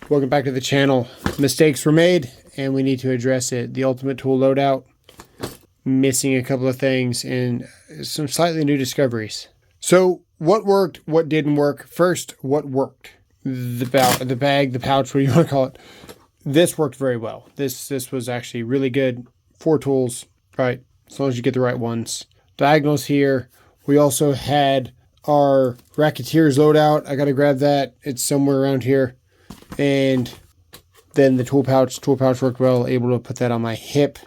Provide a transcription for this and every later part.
Welcome back to the channel. Mistakes were made and we need to address it. The Ultimate Tool Loadout, missing a couple of things and some slightly new discoveries. So what worked, what didn't work? First, what worked? The bag, the pouch, what do you want to call it? This worked very well. This was actually really good. 4 tools, right? As long as you get the right ones. Diagonals here. We also had our Racketeers loadout. I got to grab that. It's somewhere around here. And then the tool pouch worked well. Able to put that on my hip.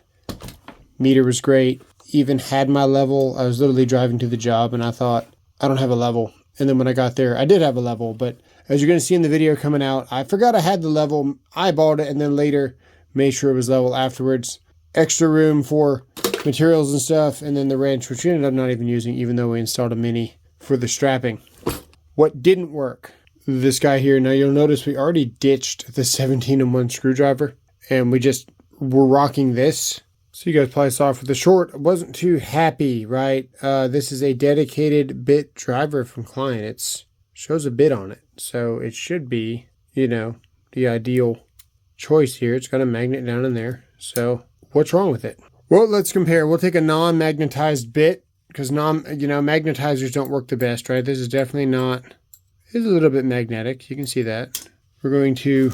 Meter was great. Even had my level. I was literally driving to the job and I thought, I don't have a level. And then when I got there, I did have a level. But as you're going to see in the video coming out, I forgot I had the level. Eyeballed it and then later made sure it was level afterwards. Extra room for materials and stuff. And then the wrench, which we ended up not even using, even though we installed a mini for the strapping. What didn't work? This guy here. Now you'll notice we already ditched the 17-in-1 screwdriver and we just were rocking this. So you guys probably saw for the short, I wasn't too happy, right? This is a dedicated bit driver from Klein. It shows a bit on it. So it should be, you know, the ideal choice here. It's got a magnet down in there. So what's wrong with it? Well, let's compare. We'll take a non-magnetized bit because magnetizers don't work the best, right? This is definitely not. It's a little bit magnetic. You can see that. We're going to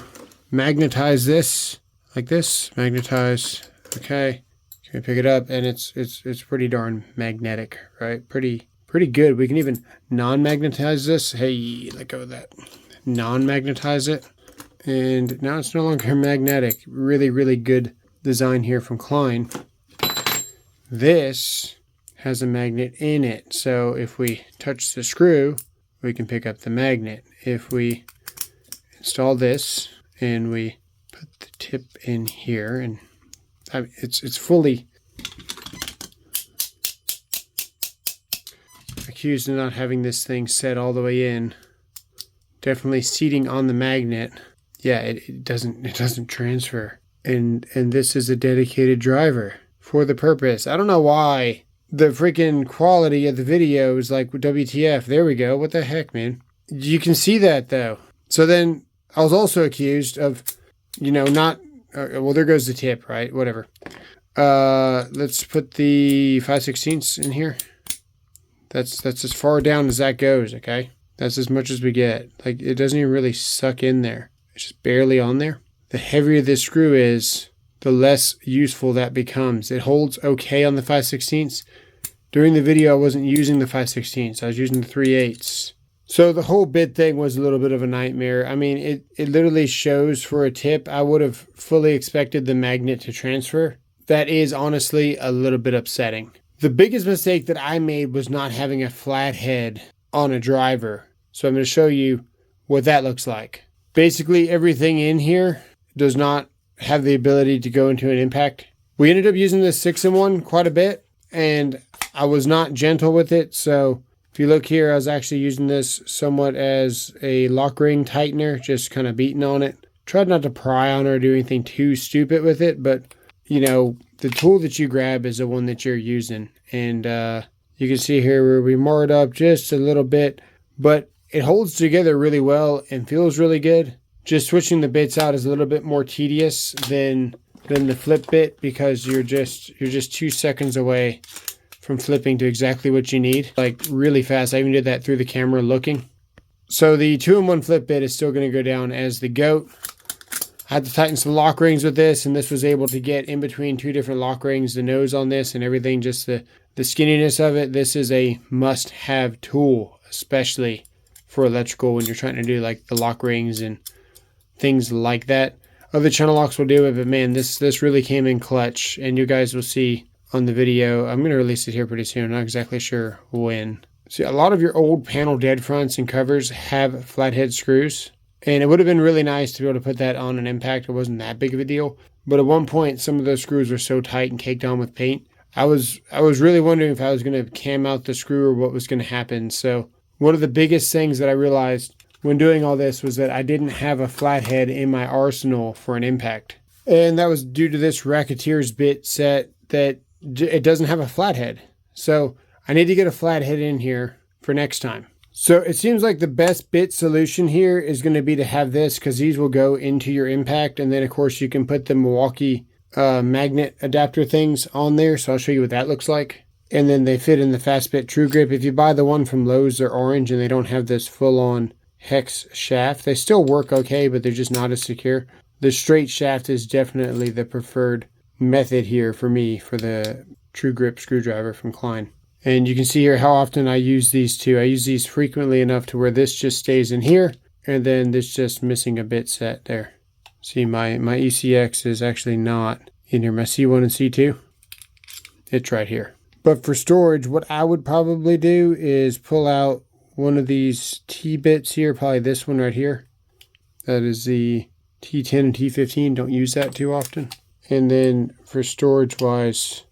magnetize this like this. Magnetize. Okay. Can we pick it up? And it's pretty darn magnetic, right? Pretty good. We can even non-magnetize this. Hey, let go of that. Non-magnetize it. And now it's no longer magnetic. Really, really good design here from Klein. This has a magnet in it. So if we touch the screw, we can pick up the magnet. If we install this and we put the tip in here, and it's fully accused of not having this thing set all the way in. Definitely seating on the magnet. Yeah, it doesn't transfer. And this is a dedicated driver for the purpose. I don't know why the freaking quality of the video is like WTF. There we go. What the heck, man? You can see that though. So then I was also accused of, not, well, there goes the tip, right? Whatever. Let's put the 5/16 in here. That's as far down as that goes. Okay. That's as much as we get. Like it doesn't even really suck in there. It's just barely on there. The heavier this screw is, the less useful that becomes. It holds okay on the 5/16. During the video, I wasn't using the 5/16. I was using the 3/8. So the whole bit thing was a little bit of a nightmare. I mean, it literally shows for a tip. I would have fully expected the magnet to transfer. That is honestly a little bit upsetting. The biggest mistake that I made was not having a flat head on a driver. So I'm going to show you what that looks like. Basically, everything in here does not have the ability to go into an impact. We ended up using this 6-in-1 quite a bit, and I was not gentle with it. So if you look here, I was actually using this somewhat as a lock ring tightener, just kind of beating on it. Tried not to pry on it or do anything too stupid with it, but the tool that you grab is the one that you're using. And you can see here where we marred up just a little bit, but it holds together really well and feels really good. Just switching the bits out is a little bit more tedious than the flip bit because you're just 2 seconds away from flipping to exactly what you need, like really fast. I even did that through the camera looking. So the 2-in-1 flip bit is still going to go down as the GOAT. I had to tighten some lock rings with this, and this was able to get in between 2 different lock rings, the nose on this and everything, just the skinniness of it. This is a must-have tool, especially for electrical when you're trying to do like the lock rings and things like that. Other channel locks will do it, but man, this really came in clutch, and you guys will see on the video. I'm going to release it here pretty soon. Not exactly sure when. See, a lot of your old panel dead fronts and covers have flathead screws, and it would have been really nice to be able to put that on an impact. It wasn't that big of a deal, but at one point, some of those screws were so tight and caked on with paint. I was really wondering if I was going to cam out the screw or what was going to happen. So one of the biggest things that I realized when doing all this was that I didn't have a flathead in my arsenal for an impact. And that was due to this Racketeers bit set that it doesn't have a flathead. So I need to get a flathead in here for next time. So it seems like the best bit solution here is going to be to have this, because these will go into your impact. And then of course you can put the Milwaukee magnet adapter things on there. So I'll show you what that looks like. And then they fit in the Fast Bit True Grip. If you buy the one from Lowe's, they're orange and they don't have this full-on hex shaft. They still work okay, but they're just not as secure. The straight shaft is definitely the preferred method here for me for the True Grip screwdriver from Klein. And you can see here how often I use these two. I use these frequently enough to where this just stays in here, and then this just missing a bit set there. See, my ECX is actually not in here. My C1 and C2, it's right here. But for storage, what I would probably do is pull out one of these T-bits here, probably this one right here. That is the T10 and T15. Don't use that too often. And then for storage-wise,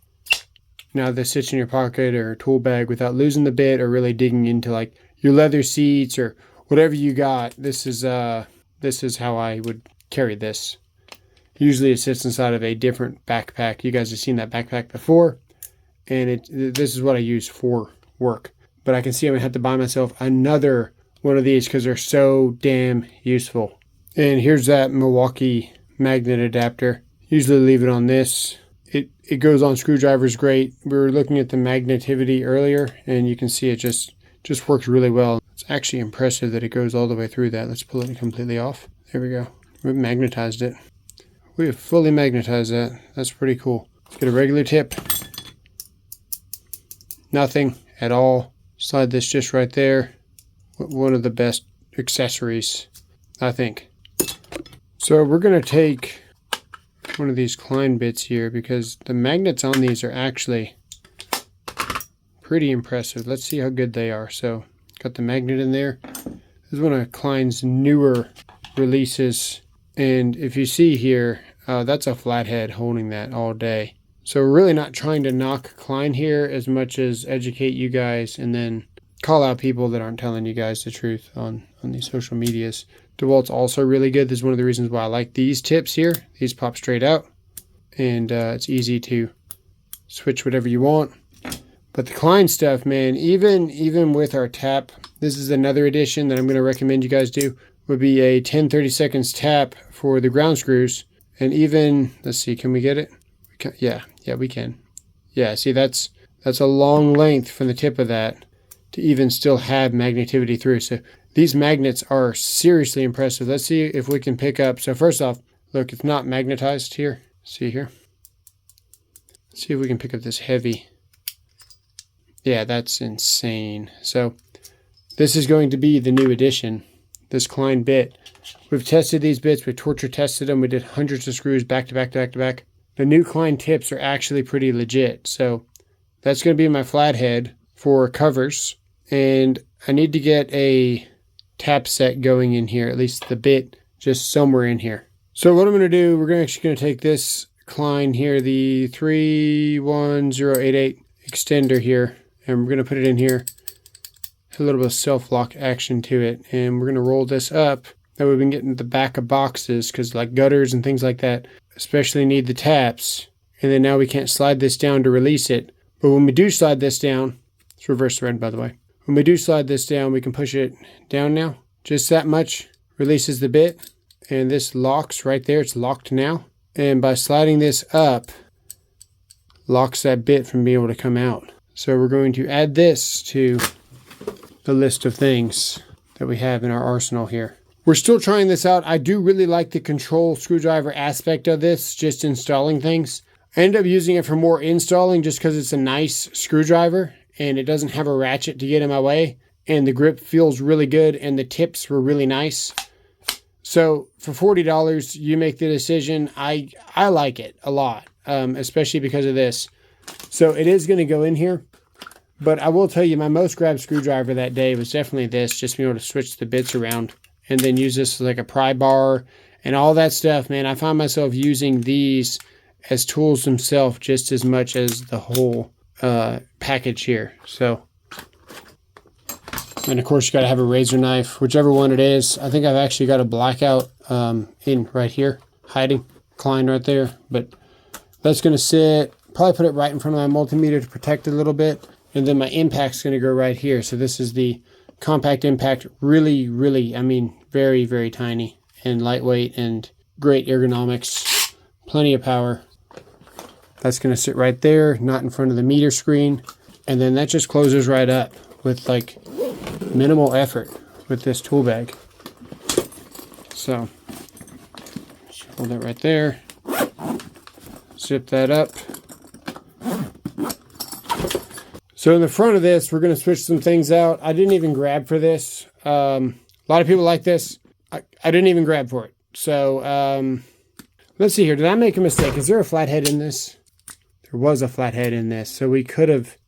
now this sits in your pocket or tool bag without losing the bit or really digging into like your leather seats or whatever you got. This is how I would carry this. Usually it sits inside of a different backpack. You guys have seen that backpack before, and this is what I use for work. But I can see I'm gonna have to buy myself another one of these because they're so damn useful. And here's that Milwaukee magnet adapter. Usually leave it on this. It goes on screwdrivers great. We were looking at the magnetivity earlier, and you can see it just works really well. It's actually impressive that it goes all the way through that. Let's pull it completely off. There we go. We've magnetized it. We have fully magnetized that. That's pretty cool. Let's get a regular tip. Nothing at all. Slide this just right there. One of the best accessories, I think. So we're going to take one of these Klein bits here because the magnets on these are actually pretty impressive. Let's see how good they are. So got the magnet in there. This is one of Klein's newer releases, and if you see here, that's a flathead holding that all day. So we're really not trying to knock Klein here as much as educate you guys and then call out people that aren't telling you guys the truth on these social medias. DeWalt's also really good. This is one of the reasons why I like these tips here. These pop straight out, and it's easy to switch whatever you want. But the Klein stuff, man, even with our tap, this is another addition that I'm going to recommend you guys do, would be a 10-30 seconds tap for the ground screws. And even, let's see, can we get it? Yeah, we can. Yeah, see, that's a long length from the tip of that to even still have magnetivity through. So these magnets are seriously impressive. Let's see if we can pick up. So first off, look, it's not magnetized here. See here? Let's see if we can pick up this heavy. Yeah, that's insane. So this is going to be the new addition, this Klein bit. We've tested these bits. We torture tested them. We did hundreds of screws back to back to back to back. The new Klein tips are actually pretty legit. So that's going to be my flathead for covers. And I need to get a tap set going in here, at least the bit just somewhere in here. So what I'm going to do, we're actually going to take this Klein here, the 31088 extender here, and we're going to put it in here. A little bit of self-lock action to it, and we're going to roll this up. That way we can get into the back of boxes, because like gutters and things like that especially need the taps. And then now we can't slide this down to release it. But when we do slide this down, it's reverse thread by the way. When we do slide this down, we can push it down now. Just that much releases the bit. And this locks right there. It's locked now. And by sliding this up, locks that bit from being able to come out. So we're going to add this to the list of things that we have in our arsenal here. We're still trying this out. I do really like the control screwdriver aspect of this, just installing things. I end up using it for more installing just because it's a nice screwdriver and it doesn't have a ratchet to get in my way. And the grip feels really good and the tips were really nice. So for $40, you make the decision. I like it a lot, especially because of this. So it is going to go in here. But I will tell you, my most grabbed screwdriver that day was definitely this, just being able to switch the bits around and then use this as like a pry bar and all that stuff, man. I find myself using these as tools themselves just as much as the whole package here. So, and of course you got to have a razor knife, whichever one it is. I think I've actually got a blackout in right here, hiding, Klein right there. But that's going to sit, probably put it right in front of my multimeter to protect it a little bit. And then my impact's going to go right here. So this is the compact impact, really, I mean, very, very tiny and lightweight and great ergonomics, plenty of power. That's going to sit right there, not in front of the meter screen. And then that just closes right up with like minimal effort with this tool bag. So just hold that right there, zip that up. So in the front of this, we're going to switch some things out. I didn't even grab for this. A lot of people like this. I didn't even grab for it. So let's see here. Did I make a mistake? Is there a flathead in this? There was a flathead in this. So we could have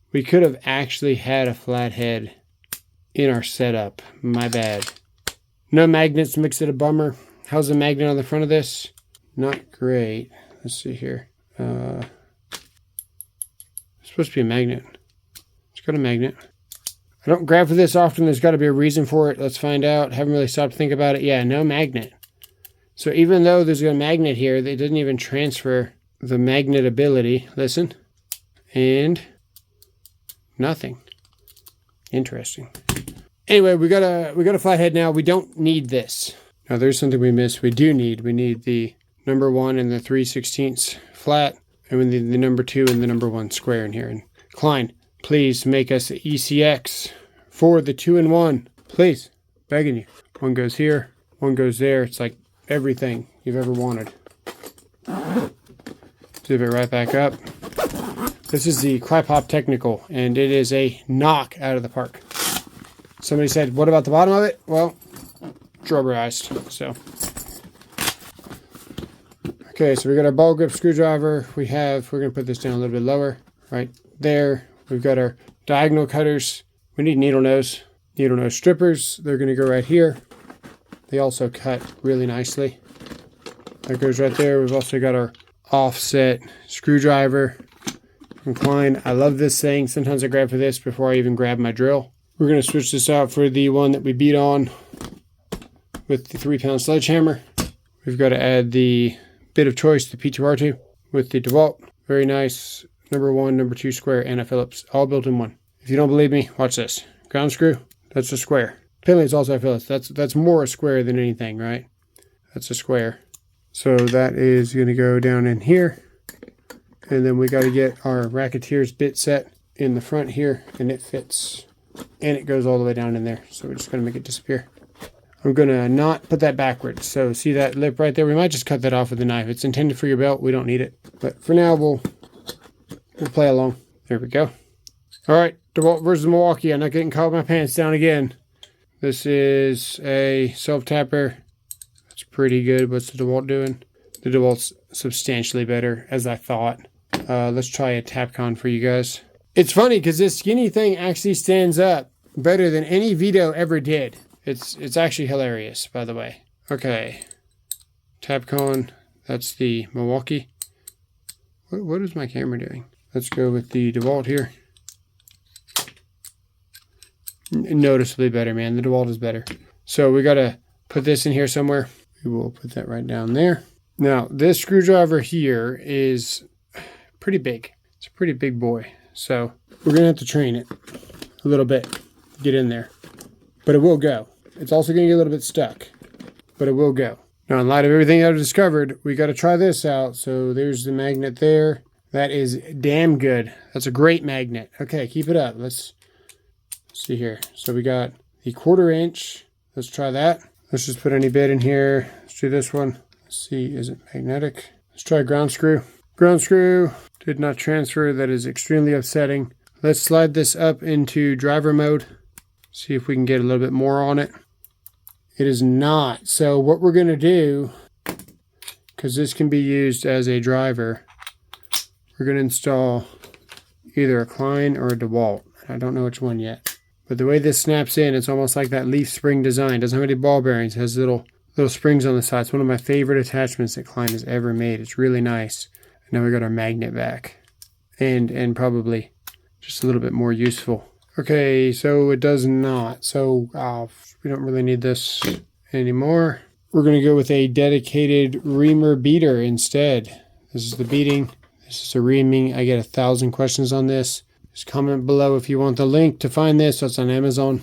actually had a flathead in our setup. My bad. No magnets, makes it a bummer. How's the magnet on the front of this? Not great. Let's see here. It's supposed to be a magnet. It's got a magnet. I don't grab for this often. There's got to be a reason for it. Let's find out. Haven't really stopped to think about it. Yeah, no magnet. So even though there's a magnet here, it doesn't even transfer the magnet ability. Listen. And nothing. Interesting. Anyway, we got a flathead now. We don't need this. Now there's something we missed. We need the number 1 and the 3/16 flat, and we need the number 2 and the number 1 square in here. And Klein, please make us the ECX for the 2-in-1. Please, begging you. One goes here, one goes there. It's like everything you've ever wanted. Zip it right back up. This is the Crypop Technical, and it is a knock out of the park. Somebody said, what about the bottom of it? Well, rubberized, so. Okay, so we got our ball grip screwdriver. We're gonna put this down a little bit lower, right there. We've got our diagonal cutters. We need needle nose strippers. They're gonna go right here. They also cut really nicely. That goes right there. We've also got our offset screwdriver from Klein. I love this thing. Sometimes I grab for this before I even grab my drill. We're going to switch this out for the one that we beat on with the 3-pound sledgehammer. We've got to add the bit of choice, the P2R2, with the DeWalt. Very nice. Number 1, number 2 square, and a Phillips. All built in one. If you don't believe me, watch this. Ground screw, that's a square. Apparently it's also a Phillips. That's more a square than anything, right? That's a square. So that is going to go down in here. And then we got to get our Racketeer's bit set in the front here, and it fits. And it goes all the way down in there. So we're just going to make it disappear. I'm going to not put that backwards. So see that lip right there? We might just cut that off with a knife. It's intended for your belt. We don't need it. But for now, we'll play along. There we go. All right, DeWalt versus Milwaukee. I'm not getting caught with my pants down again. This is a self-tapper. That's pretty good. What's the DeWalt doing? The DeWalt's substantially better, as I thought. Let's try a Tapcon for you guys. It's funny because this skinny thing actually stands up better than any Vito ever did. It's actually hilarious, by the way. Okay. Tapcon. That's the Milwaukee. What is my camera doing? Let's go with the DeWalt here. Noticeably better, man. The DeWalt is better. So we got to put this in here somewhere. We will put that right down there. Now, this screwdriver here is pretty big. It's a pretty big boy. So we're going to have to train it a little bit to get in there. But it will go. It's also going to get a little bit stuck. But it will go. Now, in light of everything I've discovered, we got to try this out. So there's the magnet there. That is damn good. That's a great magnet. Okay, keep it up. Let's see here. So we got the 1/4 inch. Let's try that. Let's just put any bit in here. Let's do this one. Let's see, is it magnetic? Let's try ground screw. Ground screw did not transfer. That is extremely upsetting. Let's slide this up into driver mode. See if we can get a little bit more on it. It is not. So what we're going to do, because this can be used as a driver, we're going to install either a Klein or a DeWalt. I don't know which one yet. But the way this snaps in, it's almost like that leaf spring design. It doesn't have any ball bearings. It has little springs on the side. It's one of my favorite attachments that Klein has ever made. It's really nice. And now we got our magnet back. And probably just a little bit more useful. Okay, so it does not. So we don't really need this anymore. We're going to go with a dedicated reamer beater instead. This is the beating. This is a reaming. I get 1,000 questions on this. Just comment below if you want the link to find this. So it's on Amazon.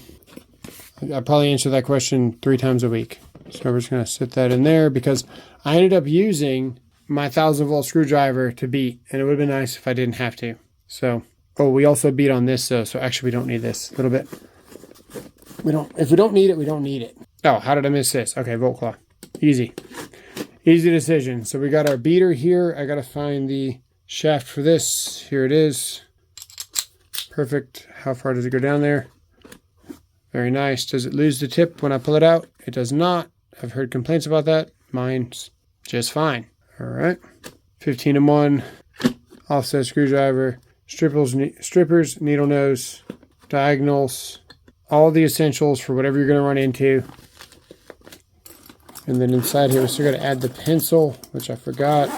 I probably answer that question 3 times a week. So we're just going to sit that in there because I ended up using my 1000-volt screwdriver to beat, and it would have been nice if I didn't have to. So, oh, we also beat on this though, so actually we don't need this a little bit. If we don't need it, we don't need it. Oh, how did I miss this? Okay, volt claw. Easy decision. So we got our beater here. I got to find the shaft for this. Here it is. Perfect. How far does it go down there? Very nice. Does it lose the tip when I pull it out? It does not. I've heard complaints about that. Mine's just fine. All right. 15-in-1 offset screwdriver, strippers, needle nose, diagonals, all the essentials for whatever you're going to run into. And then inside here, we're still going to add the pencil, which I forgot.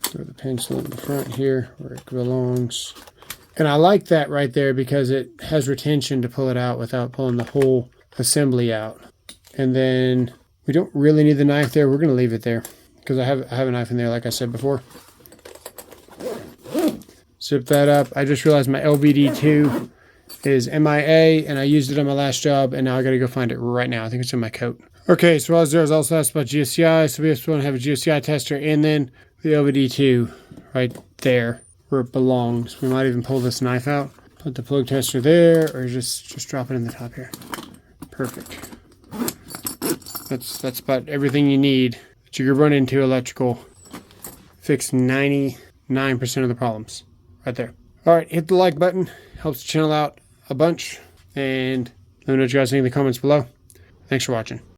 Throw the pencil in the front here where it belongs. And I like that right there because it has retention to pull it out without pulling the whole assembly out. And then we don't really need the knife there. We're going to leave it there because I have a knife in there like I said before. Zip that up. I just realized my LVD2 is MIA and I used it on my last job and now I got to go find it right now. I think it's in my coat. Okay, so while I was there, I was also asked about GSCI. So we just want to have a GSCI tester and then the LVD2 right there where it belongs. We might even pull this knife out, put the plug tester there, or just drop it in the top here. Perfect. That's about everything you need that you could run into electrical. Fix 99% of the problems right there. All right, hit the like button. Helps the channel out a bunch. And let me know what you guys think in the comments below. Thanks for watching.